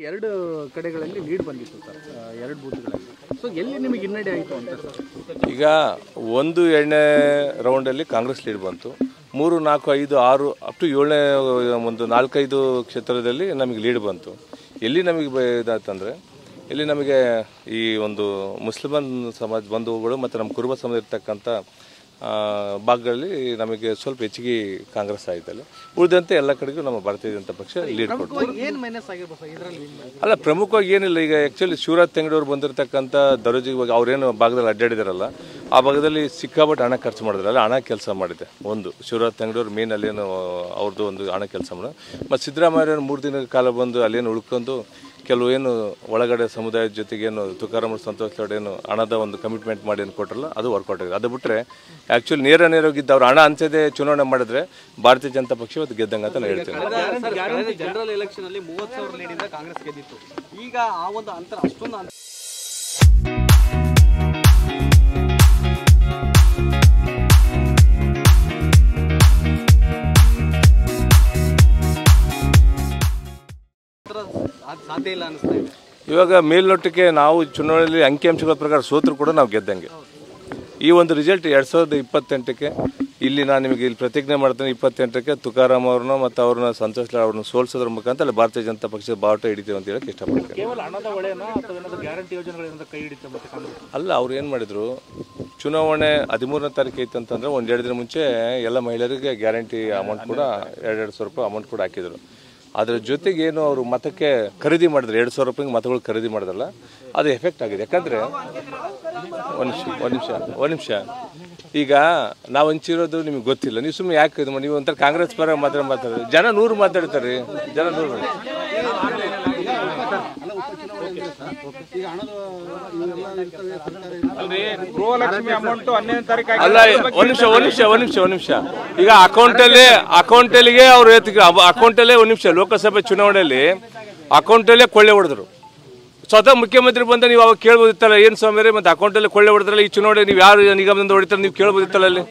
ಎರಡು ಕಡೆಗಳಲ್ಲಿ ಲೀಡ್ ಬಂದಿತ್ತು ಸರ್, ಎರಡು ಬೂತ್ಗಳಲ್ಲಿ. ಸೊ ಎಲ್ಲಿ ನಿಮಗೆ ಹಿನ್ನಡೆ ಆಯಿತು ಅಂತ ಸರ್? ಈಗ 1, 2ನೇ ರೌಂಡಲ್ಲಿ ಕಾಂಗ್ರೆಸ್ ಲೀಡ್ ಬಂತು. 3, 4, 5, 6 ಅಪ್ ಟು 7ನೇ ಒಂದು 4-5 ಕ್ಷೇತ್ರದಲ್ಲಿ ನಮಗೆ ಲೀಡ್ ಬಂತು. ಎಲ್ಲಿ ನಮಗೆ ಇದಾಯ್ತಂದರೆ, ಇಲ್ಲಿ ನಮಗೆ ಈ ಒಂದು ಮುಸ್ಲಿಮನ್ ಸಮಾಜ ಬಂಧುಗಳು ಮತ್ತು ನಮ್ಮ ಕುರುಬ ಸಮಾಜ ಇರ್ತಕ್ಕಂಥ ಭಾಗಗಳಲ್ಲಿ ನಮಗೆ ಸ್ವಲ್ಪ ಹೆಚ್ಚಿಗೆ ಕಾಂಗ್ರೆಸ್ ಆಯಿತಲ್ಲ. ಉಳಿದಂತೆ ಎಲ್ಲ ಕಡೆಗೂ ನಮ್ಮ ಭಾರತೀಯ ಜನತಾ ಪಕ್ಷ ಲೀಡ್ ಕೊಡ್ತಾರೆ. ಅಲ್ಲ, ಪ್ರಮುಖವಾಗಿ ಏನಿಲ್ಲ. ಈಗ ಆ್ಯಕ್ಚುಲಿ ಶಿವರಾಜ್ ತೆಂಗಡೂರು ಬಂದಿರತಕ್ಕಂಥ ದರೋಜಿ ಇವಾಗ ಅವ್ರೇನು ಭಾಗದಲ್ಲಿ ಅಡ್ಡಾಡಿದಾರಲ್ಲ, ಆ ಭಾಗದಲ್ಲಿ ಸಿಕ್ಕಾಪಟ್ಟೆ ಹಣ ಖರ್ಚು ಮಾಡಿದ್ರಲ್ಲ, ಹಣ ಕೆಲಸ ಮಾಡಿದೆ. ಒಂದು ಶಿವರಾಜ್ ತೆಂಗಡೂರು ಮೇನ್ ಅಲ್ಲೇನು ಅವ್ರದ್ದು ಒಂದು ಹಣ ಕೆಲಸ ಮಾಡೋದು. ಮತ್ತು ಸಿದ್ದರಾಮಯ್ಯ 3 ದಿನದ ಕಾಲ ಬಂದು ಅಲ್ಲೇನು ಉಳ್ಕೊಂಡು ಕೆಲವು ಏನು ಒಳಗಡೆ ಸಮುದಾಯದ ಜೊತೆಗೆ ಏನು ತುಕಾರಾಮ್ ಸಂತೋಷ್ ಏನು ಹಣದ ಒಂದು ಕಮಿಟ್ಮೆಂಟ್ ಮಾಡಿ ಏನು ಕೊಟ್ಟರಲ್ಲ, ಅದು ವರ್ಕೌಟ್ ಆಗಿದೆ. ಅದು ಬಿಟ್ಟರೆ ಆ್ಯಕ್ಚುಲಿ ನೇರವಾಗಿದ್ದು ಅವ್ರು ಹಣ ಅಂಚದೆ ಚುನಾವಣೆ ಮಾಡಿದ್ರೆ ಭಾರತೀಯ ಜನತಾ ಪಕ್ಷ ಇವತ್ತು ಗೆದ್ದಂಗೆ ಅಂತ ನಾನು ಹೇಳ್ತೇನೆ. ಜನರಲ್ ಎಲೆಕ್ಷನ್ ಅಲ್ಲಿ 30,000 ಲೀಡಿಂದ ಕಾಂಗ್ರೆಸ್ ಗೆದ್ದಿತ್ತು. ಈಗ ಆ ಒಂದು ಅಂತರ ಅಷ್ಟೊಂದು ಸಾಧ್ಯ ಇಲ್ಲ ಅನಿಸ್ತಾ ಇದೆ. ಇವಾಗ ಮೇಲ್ನೋಟಕ್ಕೆ ನಾವು ಚುನಾವಣೆಯಲ್ಲಿ ಅಂಕಿಅಂಶಗಳ ಪ್ರಕಾರ ಸೋತರು ಕೂಡ ನಾವು ಗೆದ್ದಂಗೆ. ಈ ಒಂದು ರಿಸಲ್ಟ್ 2028ಕ್ಕೆ ಇಲ್ಲಿ ನಾನು ನಿಮಗೆ ಇಲ್ಲಿ ಪ್ರತಿಜ್ಞೆ ಮಾಡ್ತೇನೆ. 28ಕ್ಕೆ ತುಕಾರಾಮ್ ಅವ್ರನ್ನ ಮತ್ತು ಅವ್ರನ್ನ ಸಂತೋಷ್ ಅವ್ರನ್ನ ಸೋಲಿಸೋದ್ರ ಮುಖಾಂತರ ಅಲ್ಲಿ ಭಾರತೀಯ ಜನತಾ ಪಕ್ಷದ ಬಾವುಟ ಹಿಡಿತೀವಿ ಅಂತ ಹೇಳಕ್ಕೆ ಇಷ್ಟಪಡ್ತೇನೆ. ಅಲ್ಲ, ಅವ್ರು ಏನು ಮಾಡಿದ್ರು, ಚುನಾವಣೆ 13ನೇ ತಾರೀಕು ಐತೆ ಅಂತಂದ್ರೆ 1-2 ದಿನ ಮುಂಚೆ ಎಲ್ಲ ಮಹಿಳೆಯರಿಗೆ ಗ್ಯಾರಂಟಿ ಅಮೌಂಟ್ ಕೂಡ 2,200 ರೂಪಾಯಿ ಅಮೌಂಟ್ ಕೂಡ ಹಾಕಿದ್ರು. ಅದರ ಜೊತೆಗೆ ಏನು ಅವರು ಮತಕ್ಕೆ ಖರೀದಿ ಮಾಡಿದ್ರೆ 2,000 ರೂಪಾಯಿಗೆ ಮತಗಳು ಖರೀದಿ ಮಾಡಿದ್ರಲ್ಲ, ಅದು ಎಫೆಕ್ಟ್ ಆಗಿದೆ. ಯಾಕಂದರೆ ಒಂದು ನಿಮಿಷ ಈಗ ನಾವು ಹಂಚಿರೋದು ನಿಮಗೆ ಗೊತ್ತಿಲ್ಲ. ನೀವು ಸುಮ್ಮನೆ ಯಾಕೆ ಇದು ನೀವು ಒಂಥರ ಕಾಂಗ್ರೆಸ್ ಪರ ಮಾತಾಡೋದು. ಜನ 100 ಮಾತಾಡ್ತಾರೆ, ಜನ 100. ಅಲ್ಲ, ಒಂದು ನಿಮಿಷ ಈಗ ಅಕೌಂಟಲ್ಲಿಗೆ ಅವ್ರು ಅಕೌಂಟಲ್ಲೇ ಲೋಕಸಭೆ ಚುನಾವಣೆಯಲ್ಲಿ ಅಕೌಂಟಲ್ಲೇ ಕೊಳ್ಳೆ ಹೊಡೆದ್ರು. ಸ್ವತಃ ಮುಖ್ಯಮಂತ್ರಿ ಬಂದ ನೀವು ಅವಾಗ ಕೇಳ್ಬೋದಿತ್ತಲ್ಲ, ಏನು ಸ್ವಾಮಿ ಮತ್ತೆ ಅಕೌಂಟಲ್ಲಿ ಕೊಳ್ಳೆ ಹೊಡೆದ್ರಲ್ಲ, ಈ ಚುನಾವಣೆ ನೀವು ಯಾರು ನಿಗಮದಿಂದ ಹೊಡಿತಾರೆ ನೀವು ಕೇಳ್ಬೋದಿತ್ತಲ್ಲ ಅಲ್ಲಿ.